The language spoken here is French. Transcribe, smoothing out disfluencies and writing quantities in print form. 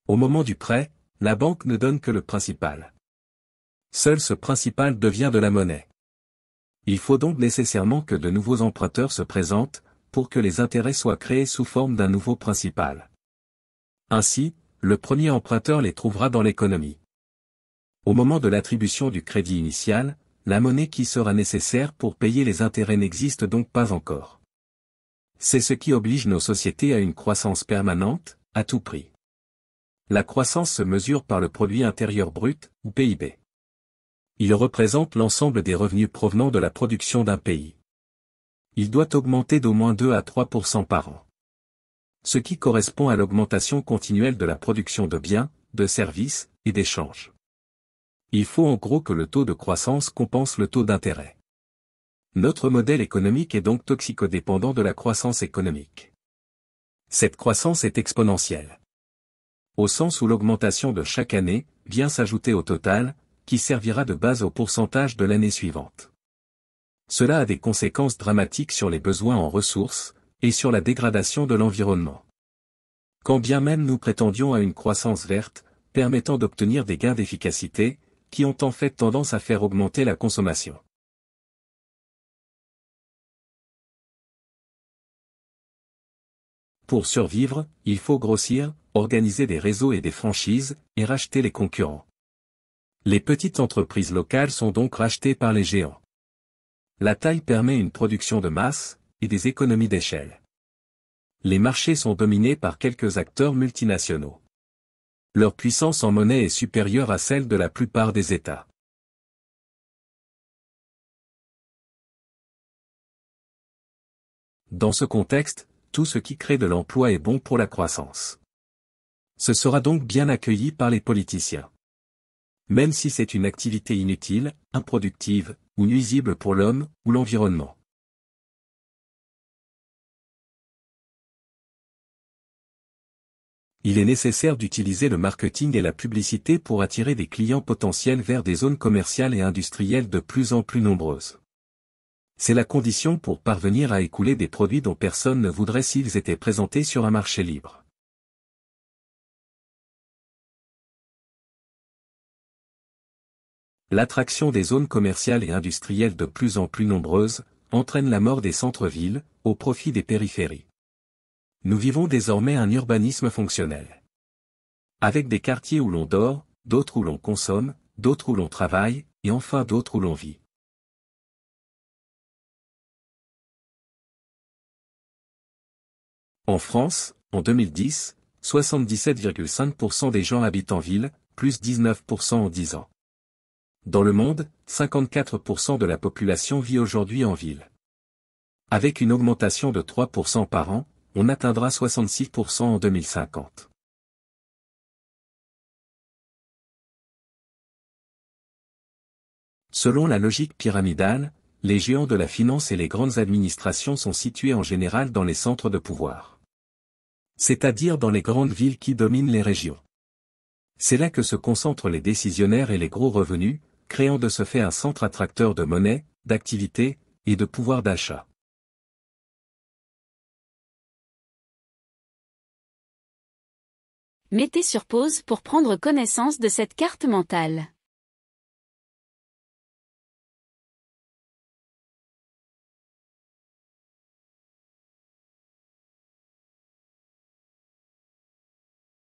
Au moment du prêt, la banque ne donne que le principal. Seul ce principal devient de la monnaie. Il faut donc nécessairement que de nouveaux emprunteurs se présentent, pour que les intérêts soient créés sous forme d'un nouveau principal. Ainsi, le premier emprunteur les trouvera dans l'économie. Au moment de l'attribution du crédit initial, la monnaie qui sera nécessaire pour payer les intérêts n'existe donc pas encore. C'est ce qui oblige nos sociétés à une croissance permanente, à tout prix. La croissance se mesure par le produit intérieur brut, ou PIB. Il représente l'ensemble des revenus provenant de la production d'un pays. Il doit augmenter d'au moins 2 à 3% par an. Ce qui correspond à l'augmentation continuelle de la production de biens, de services, et d'échanges. Il faut en gros que le taux de croissance compense le taux d'intérêt. Notre modèle économique est donc toxicodépendant de la croissance économique. Cette croissance est exponentielle. Au sens où l'augmentation de chaque année vient s'ajouter au total, qui servira de base au pourcentage de l'année suivante. Cela a des conséquences dramatiques sur les besoins en ressources, et sur la dégradation de l'environnement. Quand bien même nous prétendions à une croissance verte, permettant d'obtenir des gains d'efficacité, qui ont en fait tendance à faire augmenter la consommation. Pour survivre, il faut grossir, organiser des réseaux et des franchises, et racheter les concurrents. Les petites entreprises locales sont donc rachetées par les géants. La taille permet une production de masse, et des économies d'échelle. Les marchés sont dominés par quelques acteurs multinationaux. Leur puissance en monnaie est supérieure à celle de la plupart des États. Dans ce contexte, tout ce qui crée de l'emploi est bon pour la croissance. Ce sera donc bien accueilli par les politiciens. Même si c'est une activité inutile, improductive, ou nuisible pour l'homme, ou l'environnement. Il est nécessaire d'utiliser le marketing et la publicité pour attirer des clients potentiels vers des zones commerciales et industrielles de plus en plus nombreuses. C'est la condition pour parvenir à écouler des produits dont personne ne voudrait s'ils étaient présentés sur un marché libre. L'attraction des zones commerciales et industrielles de plus en plus nombreuses entraîne la mort des centres-villes, au profit des périphéries. Nous vivons désormais un urbanisme fonctionnel. Avec des quartiers où l'on dort, d'autres où l'on consomme, d'autres où l'on travaille, et enfin d'autres où l'on vit. En France, en 2010, 77,5% des gens habitent en ville, plus 19% en 10 ans. Dans le monde, 54% de la population vit aujourd'hui en ville. Avec une augmentation de 3% par an, on atteindra 66% en 2050. Selon la logique pyramidale, les géants de la finance et les grandes administrations sont situés en général dans les centres de pouvoir. C'est-à-dire dans les grandes villes qui dominent les régions. C'est là que se concentrent les décisionnaires et les gros revenus, créant de ce fait un centre attracteur de monnaie, d'activité, et de pouvoir d'achat. Mettez sur pause pour prendre connaissance de cette carte mentale.